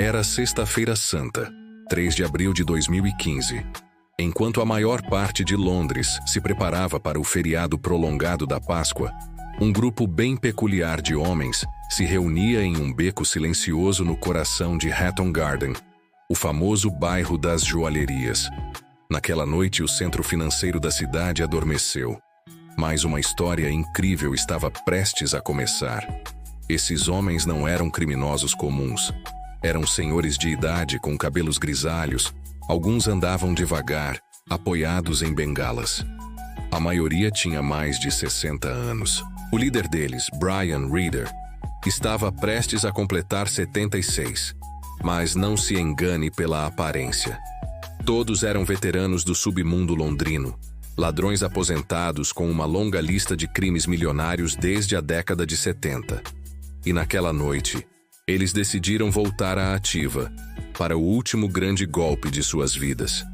Era Sexta-feira Santa, 3 de abril de 2015. Enquanto a maior parte de Londres se preparava para o feriado prolongado da Páscoa, um grupo bem peculiar de homens se reunia em um beco silencioso no coração de Hatton Garden, o famoso bairro das joalherias. Naquela noite, o centro financeiro da cidade adormeceu. Mas uma história incrível estava prestes a começar. Esses homens não eram criminosos comuns. Eram senhores de idade com cabelos grisalhos. Alguns andavam devagar, apoiados em bengalas. A maioria tinha mais de 60 anos. O líder deles, Brian Reader, estava prestes a completar 76. Mas não se engane pela aparência. Todos eram veteranos do submundo londrino, ladrões aposentados com uma longa lista de crimes milionários desde a década de 70. E naquela noite, eles decidiram voltar à ativa, para o último grande golpe de suas vidas.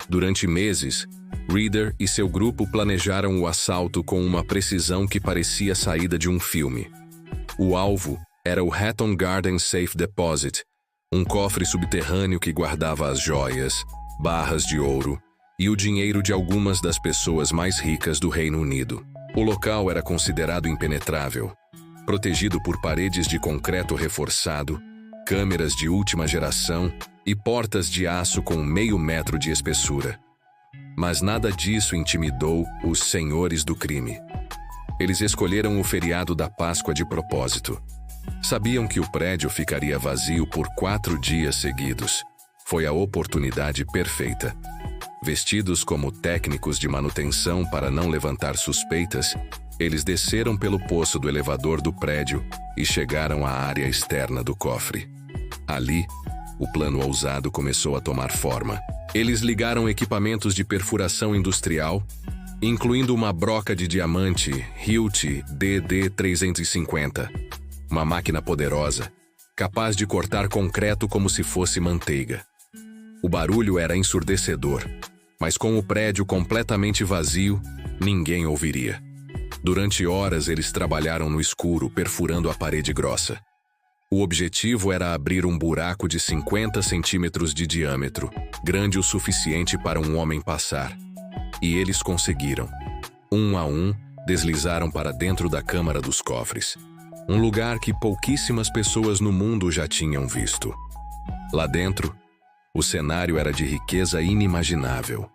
Durante meses, Reader e seu grupo planejaram o assalto com uma precisão que parecia saída de um filme. O alvo era o Hatton Garden Safe Deposit, um cofre subterrâneo que guardava as joias, barras de ouro e o dinheiro de algumas das pessoas mais ricas do Reino Unido. O local era considerado impenetrável, protegido por paredes de concreto reforçado, câmeras de última geração e portas de aço com meio metro de espessura. Mas nada disso intimidou os senhores do crime. Eles escolheram o feriado da Páscoa de propósito. Sabiam que o prédio ficaria vazio por 4 dias seguidos. Foi a oportunidade perfeita. Vestidos como técnicos de manutenção para não levantar suspeitas, eles desceram pelo poço do elevador do prédio e chegaram à área externa do cofre. Ali, o plano ousado começou a tomar forma. Eles ligaram equipamentos de perfuração industrial, incluindo uma broca de diamante Hilt DD350, uma máquina poderosa, capaz de cortar concreto como se fosse manteiga. O barulho era ensurdecedor, mas com o prédio completamente vazio, ninguém ouviria. Durante horas eles trabalharam no escuro, perfurando a parede grossa. O objetivo era abrir um buraco de 50 centímetros de diâmetro, grande o suficiente para um homem passar. E eles conseguiram. Um a um, deslizaram para dentro da câmara dos cofres. Um lugar que pouquíssimas pessoas no mundo já tinham visto. Lá dentro, o cenário era de riqueza inimaginável.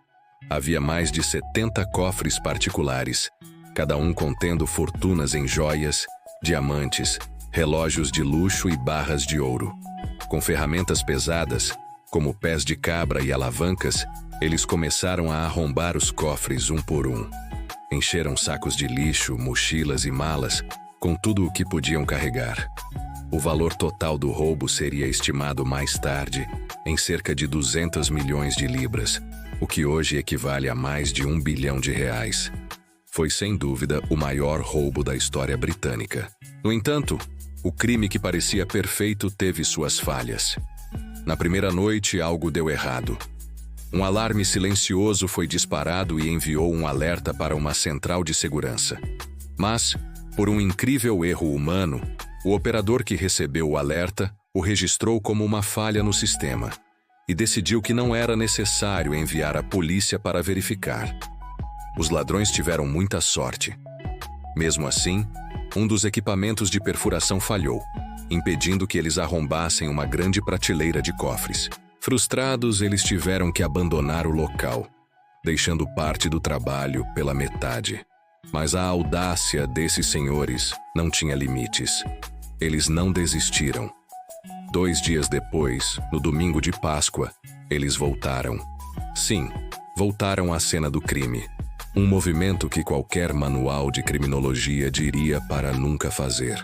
Havia mais de 70 cofres particulares, cada um contendo fortunas em joias, diamantes, relógios de luxo e barras de ouro. Com ferramentas pesadas, como pés de cabra e alavancas, eles começaram a arrombar os cofres um por um. Encheram sacos de lixo, mochilas e malas, com tudo o que podiam carregar. O valor total do roubo seria estimado mais tarde em cerca de 200 milhões de libras, o que hoje equivale a mais de R$1 bilhão. Foi sem dúvida o maior roubo da história britânica. No entanto, o crime que parecia perfeito teve suas falhas. Na primeira noite, algo deu errado. Um alarme silencioso foi disparado e enviou um alerta para uma central de segurança. Mas, por um incrível erro humano, o operador que recebeu o alerta o registrou como uma falha no sistema e decidiu que não era necessário enviar a polícia para verificar. Os ladrões tiveram muita sorte. Mesmo assim, um dos equipamentos de perfuração falhou, impedindo que eles arrombassem uma grande prateleira de cofres. Frustrados, eles tiveram que abandonar o local, deixando parte do trabalho pela metade. Mas a audácia desses senhores não tinha limites. Eles não desistiram. 2 dias depois, no domingo de Páscoa, eles voltaram. Sim, voltaram à cena do crime. Um movimento que qualquer manual de criminologia diria para nunca fazer.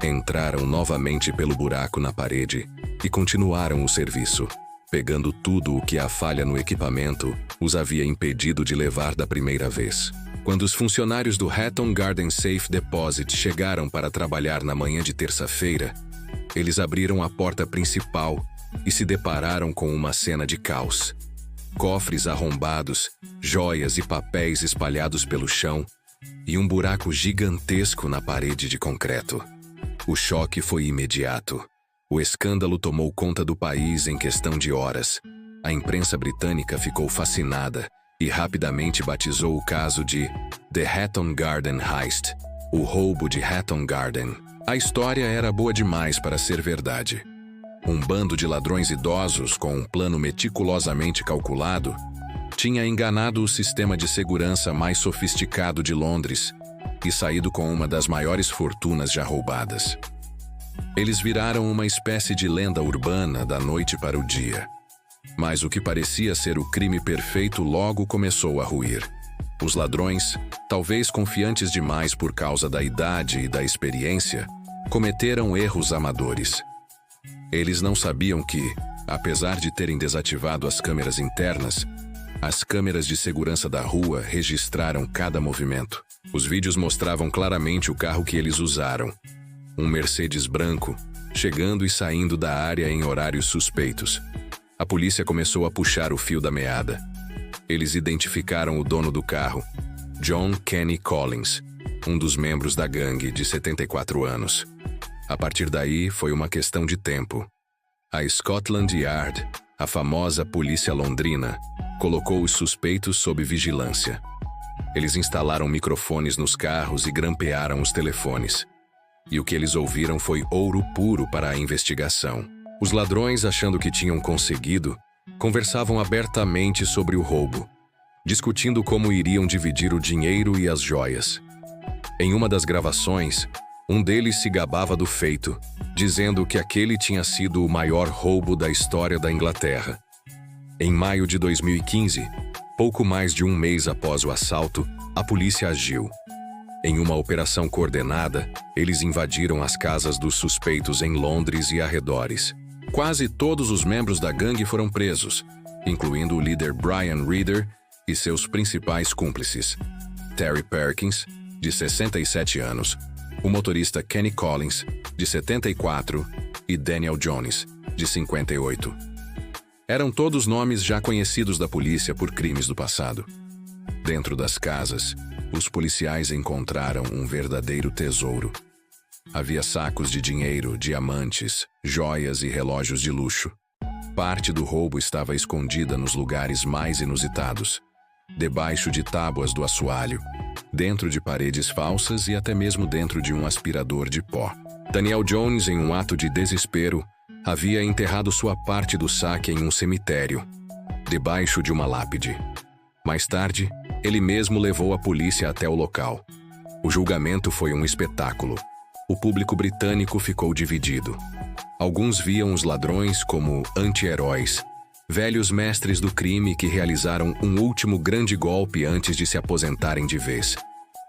Entraram novamente pelo buraco na parede e continuaram o serviço, pegando tudo o que a falha no equipamento os havia impedido de levar da primeira vez. Quando os funcionários do Hatton Garden Safe Deposit chegaram para trabalhar na manhã de terça-feira, eles abriram a porta principal e se depararam com uma cena de caos. Cofres arrombados, joias e papéis espalhados pelo chão e um buraco gigantesco na parede de concreto. O choque foi imediato. O escândalo tomou conta do país em questão de horas. A imprensa britânica ficou fascinada e rapidamente batizou o caso de The Hatton Garden Heist, o roubo de Hatton Garden. A história era boa demais para ser verdade. Um bando de ladrões idosos com um plano meticulosamente calculado tinha enganado o sistema de segurança mais sofisticado de Londres e saído com uma das maiores fortunas já roubadas. Eles viraram uma espécie de lenda urbana da noite para o dia. Mas o que parecia ser o crime perfeito logo começou a ruir. Os ladrões, talvez confiantes demais por causa da idade e da experiência, cometeram erros amadores. Eles não sabiam que, apesar de terem desativado as câmeras internas, as câmeras de segurança da rua registraram cada movimento. Os vídeos mostravam claramente o carro que eles usaram. Um Mercedes branco, chegando e saindo da área em horários suspeitos. A polícia começou a puxar o fio da meada. Eles identificaram o dono do carro, John Kenny Collins, um dos membros da gangue de 74 anos. A partir daí, foi uma questão de tempo. A Scotland Yard, a famosa polícia londrina, colocou os suspeitos sob vigilância. Eles instalaram microfones nos carros e grampearam os telefones. E o que eles ouviram foi ouro puro para a investigação. Os ladrões, achando que tinham conseguido, conversavam abertamente sobre o roubo, discutindo como iriam dividir o dinheiro e as joias. Em uma das gravações, um deles se gabava do feito, dizendo que aquele tinha sido o maior roubo da história da Inglaterra. Em maio de 2015, pouco mais de um mês após o assalto, a polícia agiu. Em uma operação coordenada, eles invadiram as casas dos suspeitos em Londres e arredores. Quase todos os membros da gangue foram presos, incluindo o líder Brian Reader e seus principais cúmplices, Terry Perkins, de 67 anos, o motorista Kenny Collins, de 74, e Daniel Jones, de 58. Eram todos nomes já conhecidos da polícia por crimes do passado. Dentro das casas, os policiais encontraram um verdadeiro tesouro. Havia sacos de dinheiro, diamantes, joias e relógios de luxo. Parte do roubo estava escondida nos lugares mais inusitados, debaixo de tábuas do assoalho, dentro de paredes falsas e até mesmo dentro de um aspirador de pó. Daniel Jones, em um ato de desespero, havia enterrado sua parte do saque em um cemitério, debaixo de uma lápide. Mais tarde, ele mesmo levou a polícia até o local. O julgamento foi um espetáculo. O público britânico ficou dividido. Alguns viam os ladrões como anti-heróis, velhos mestres do crime que realizaram um último grande golpe antes de se aposentarem de vez.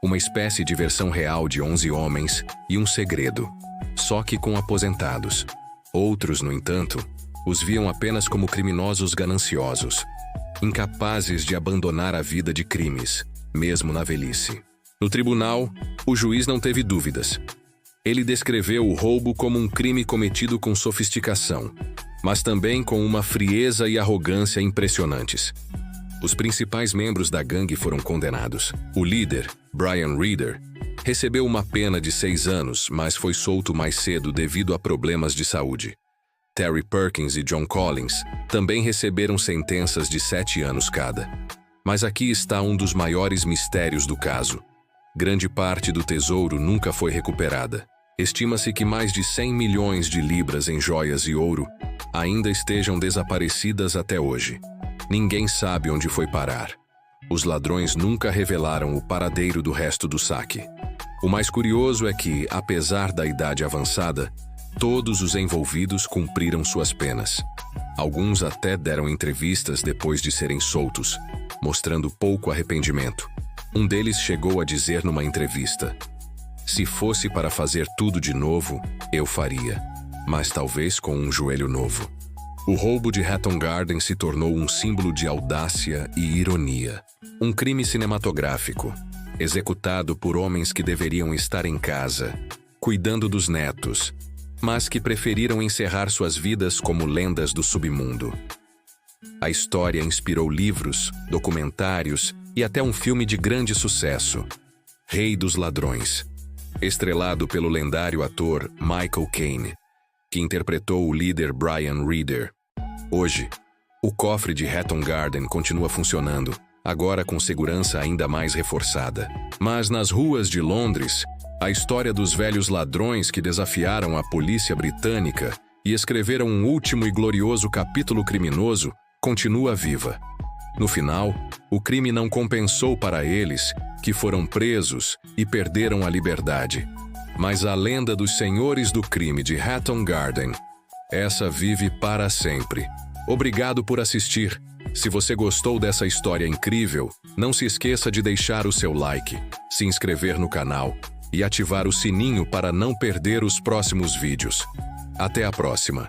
Uma espécie de versão real de 11 homens e um segredo, só que com aposentados. Outros, no entanto, os viam apenas como criminosos gananciosos, incapazes de abandonar a vida de crimes, mesmo na velhice. No tribunal, o juiz não teve dúvidas. Ele descreveu o roubo como um crime cometido com sofisticação, mas também com uma frieza e arrogância impressionantes. Os principais membros da gangue foram condenados. O líder, Brian Reader, recebeu uma pena de 6 anos, mas foi solto mais cedo devido a problemas de saúde. Terry Perkins e John Collins também receberam sentenças de 7 anos cada. Mas aqui está um dos maiores mistérios do caso. Grande parte do tesouro nunca foi recuperada. Estima-se que mais de 100 milhões de libras em joias e ouro ainda estejam desaparecidas até hoje. Ninguém sabe onde foi parar. Os ladrões nunca revelaram o paradeiro do resto do saque. O mais curioso é que, apesar da idade avançada, todos os envolvidos cumpriram suas penas. Alguns até deram entrevistas depois de serem soltos, mostrando pouco arrependimento. Um deles chegou a dizer numa entrevista: "Se fosse para fazer tudo de novo, eu faria, mas talvez com um joelho novo." O roubo de Hatton Garden se tornou um símbolo de audácia e ironia. Um crime cinematográfico, executado por homens que deveriam estar em casa, cuidando dos netos, mas que preferiram encerrar suas vidas como lendas do submundo. A história inspirou livros, documentários e até um filme de grande sucesso, Rei dos Ladrões, estrelado pelo lendário ator Michael Caine. que interpretou o líder Brian Reader. Hoje, o cofre de Hatton Garden continua funcionando, agora com segurança ainda mais reforçada. Mas nas ruas de Londres, a história dos velhos ladrões que desafiaram a polícia britânica e escreveram um último e glorioso capítulo criminoso continua viva. No final, o crime não compensou para eles, que foram presos e perderam a liberdade. Mas a lenda dos senhores do crime de Hatton Garden, essa vive para sempre. Obrigado por assistir. Se você gostou dessa história incrível, não se esqueça de deixar o seu like, se inscrever no canal e ativar o sininho para não perder os próximos vídeos. Até a próxima!